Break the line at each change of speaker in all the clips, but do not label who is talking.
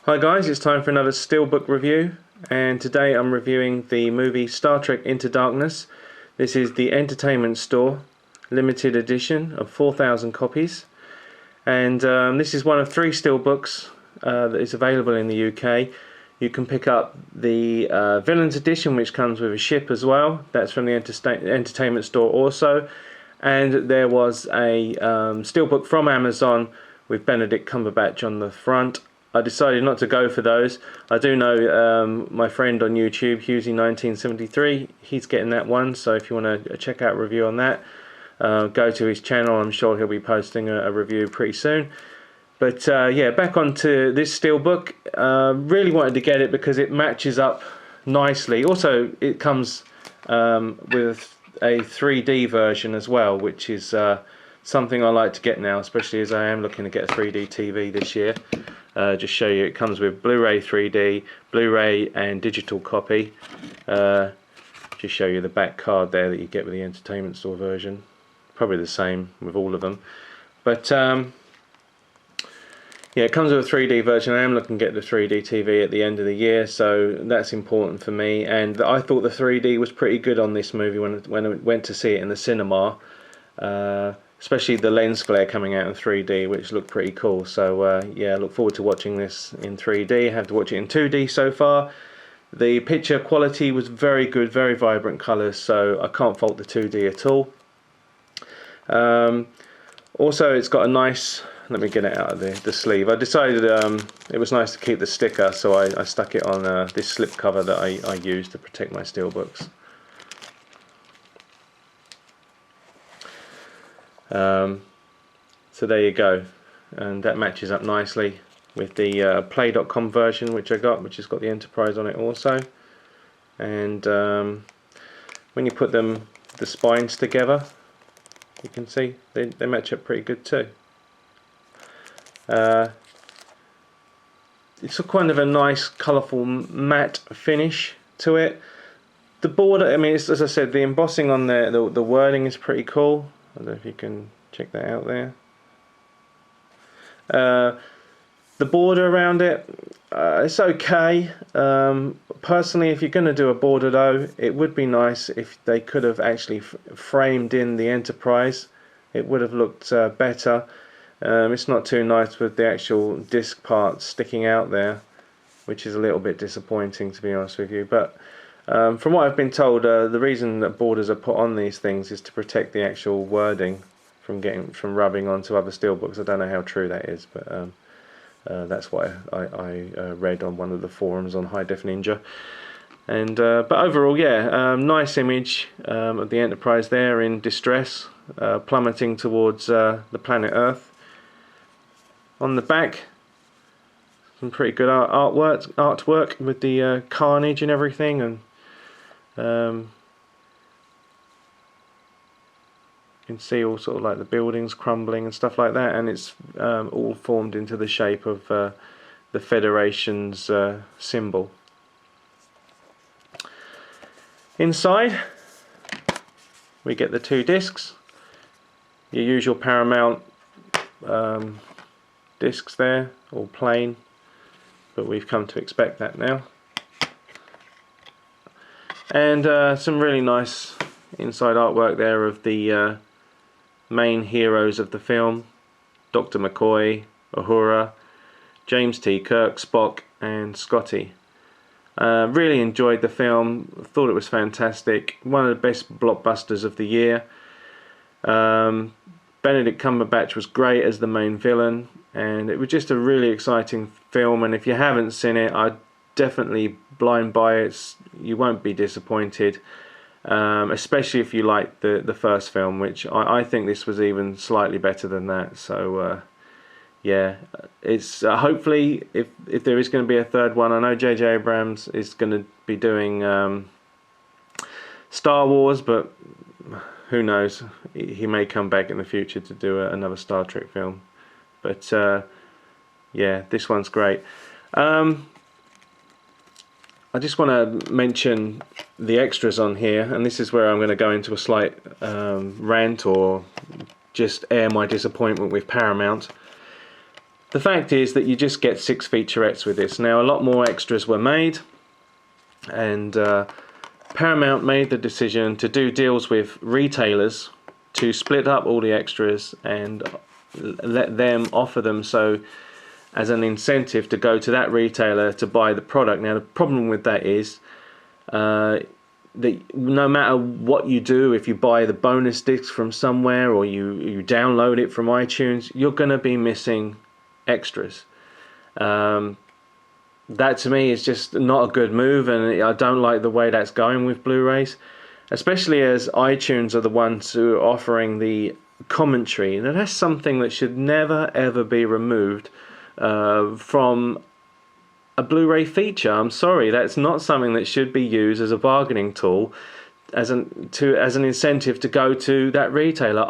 Hi guys, it's time for another Steelbook review, and today I'm reviewing the movie Star Trek Into Darkness. This is the Entertainment Store limited edition of 4,000 copies, and this is one of 3 Steelbooks that is available in the UK. You can pick up the Villains edition, which comes with a ship as well. That's from the Entertainment Store also. And there was a Steelbook from Amazon with Benedict Cumberbatch on the front. I decided not to go for those. I do know my friend on YouTube, Hughesy1973, he's getting that one, so if you want to check out a review on that, go to his channel. I'm sure he'll be posting a review pretty soon. But yeah, back onto this Steelbook. Really wanted to get it because it matches up nicely. Also, it comes with a 3D version as well, which is something I like to get now, especially as I am looking to get a 3D TV this year. Just show you, it comes with Blu-ray 3D, Blu-ray and digital copy. Just show you the back card there that you get with the Entertainment Store version. Probably the same with all of them. But yeah, it comes with a 3D version. I am looking to get the 3D TV at the end of the year, so that's important for me. And I thought the 3D was pretty good on this movie when I went to see it in the cinema. Especially the lens flare coming out in 3D, which looked pretty cool. So yeah, I look forward to watching this in 3D. I have to watch it in 2D so far. The picture quality was very good, very vibrant colours, so I can't fault the 2D at all. Also, it's got a nice, let me get it out of the sleeve. I decided it was nice to keep the sticker, so I stuck it on this slip cover that I use to protect my Steelbooks. So there you go, and that matches up nicely with the play.com version which I got, which has got the Enterprise on it also. And when you put the spines together, you can see they match up pretty good too. It's a kind of a nice colourful matte finish to it. The border, I mean, as I said, the embossing on there, the wording is pretty cool. I don't know if you can check that out there. The border around it, it's okay. Personally, if you're going to do a border though, it would be nice if they could have actually framed in the Enterprise. It would have looked better. It's not too nice with the actual disc part sticking out there, which is a little bit disappointing, to be honest with you. But from what I've been told, the reason that borders are put on these things is to protect the actual wording from rubbing onto other Steelbooks. I don't know how true that is, but that's what I read on one of the forums on High Def Ninja. And but overall, yeah, nice image of the Enterprise there in distress, plummeting towards the planet Earth. On the back, some pretty good artwork with the carnage and everything, and you can see all sort of like the buildings crumbling and stuff like that, and it's all formed into the shape of the Federation's symbol. Inside, we get the 2 discs, your usual Paramount discs there, all plain, but we've come to expect that now. And some really nice inside artwork there of the main heroes of the film: Dr. McCoy, Uhura, James T. Kirk, Spock, and Scotty. Really enjoyed the film, thought it was fantastic, one of the best blockbusters of the year. Benedict Cumberbatch was great as the main villain, and it was just a really exciting film, and if you haven't seen it, I'd definitely blind buy it. You won't be disappointed, especially if you like the first film, which I think this was even slightly better than that. So yeah, it's hopefully if there is going to be a third one. I know J.J. Abrams is going to be doing Star Wars, but who knows, he may come back in the future to do another Star Trek film. But yeah, this one's great. I just want to mention the extras on here, and this is where I'm going to go into a slight rant or just air my disappointment with Paramount. the fact is that you just get 6 featurettes with this. Now, a lot more extras were made, and Paramount made the decision to do deals with retailers to split up all the extras and let them offer them so as an incentive to go to that retailer to buy the product. Now, the problem with that is that no matter what you do, if you buy the bonus disc from somewhere or you download it from iTunes, you're going to be missing extras. That to me is just not a good move, and I don't like the way that's going with Blu-rays, especially as iTunes are the ones who are offering the commentary. Now, that's something that should never ever be removed from a Blu-ray feature. I'm sorry, that's not something that should be used as a bargaining tool, as an incentive to go to that retailer.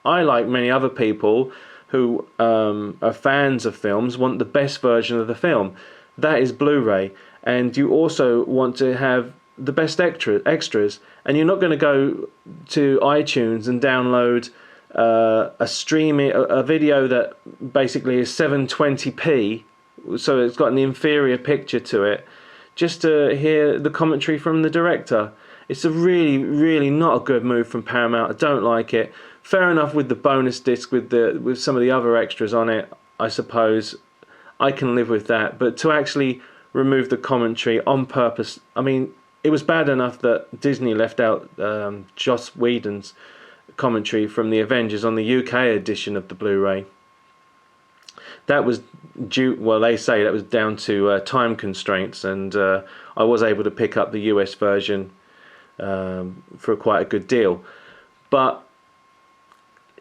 I like many other people who are fans of films, want the best version of the film. That is Blu-ray, and you also want to have the best extras, and you're not going to go to iTunes and download a video that basically is 720p, so it's got an inferior picture to it, just to hear the commentary from the director. It's a really not a good move from Paramount. I don't like it. Fair enough with the bonus disc with some of the other extras on it, I suppose I can live with that, but to actually remove the commentary on purpose, I mean, it was bad enough that Disney left out Joss Whedon's commentary from the Avengers on the UK edition of the Blu-ray. That was due, well, they say that was down to time constraints, and I was able to pick up the US version for quite a good deal. But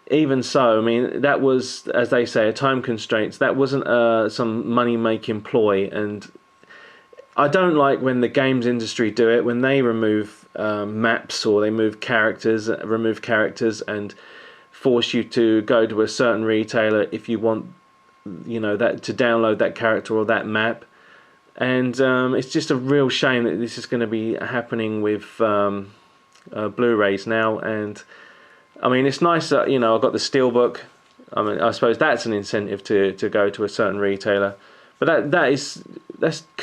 even so, I mean, that was, as they say, a time constraints. That wasn't some money-making ploy, and I don't like when the games industry do it, when they remove maps or they remove characters and force you to go to a certain retailer if you want, you know, that to download that character or that map. And it's just a real shame that this is going to be happening with Blu-rays now. And I mean, it's nice that, you know, I've got the Steelbook. I mean, I suppose that's an incentive to go to a certain retailer, but that's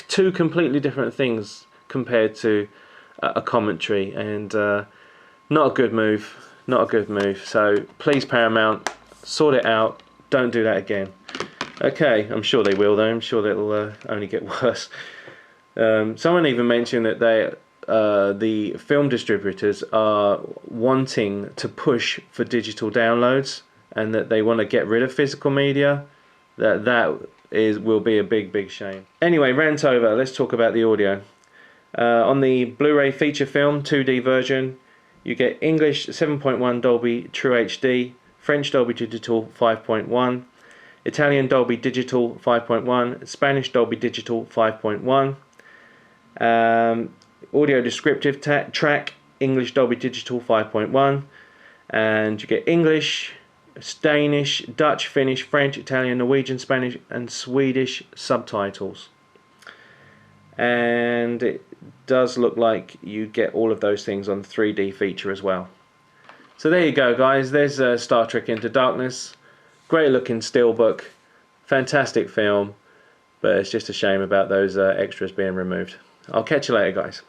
2 completely different things compared to a commentary, and not a good move. Not a good move. So please, Paramount, sort it out. Don't do that again. Okay, I'm sure they will though. I'm sure it'll only get worse. Someone even mentioned that the film distributors are wanting to push for digital downloads, and that they want to get rid of physical media. That will be a big shame. Anyway, rant over. Let's talk about the audio. On the Blu-ray feature film 2D version, you get English 7.1 Dolby True HD, French Dolby Digital 5.1, Italian Dolby Digital 5.1, Spanish Dolby Digital 5.1, audio descriptive track English Dolby Digital 5.1, and you get English, Danish, Dutch, Finnish, French, Italian, Norwegian, Spanish and Swedish subtitles. And it does look like you get all of those things on 3D feature as well. So there you go, guys. There's Star Trek Into Darkness. Great looking steelbook, fantastic film, but it's just a shame about those extras being removed. I'll catch you later, guys.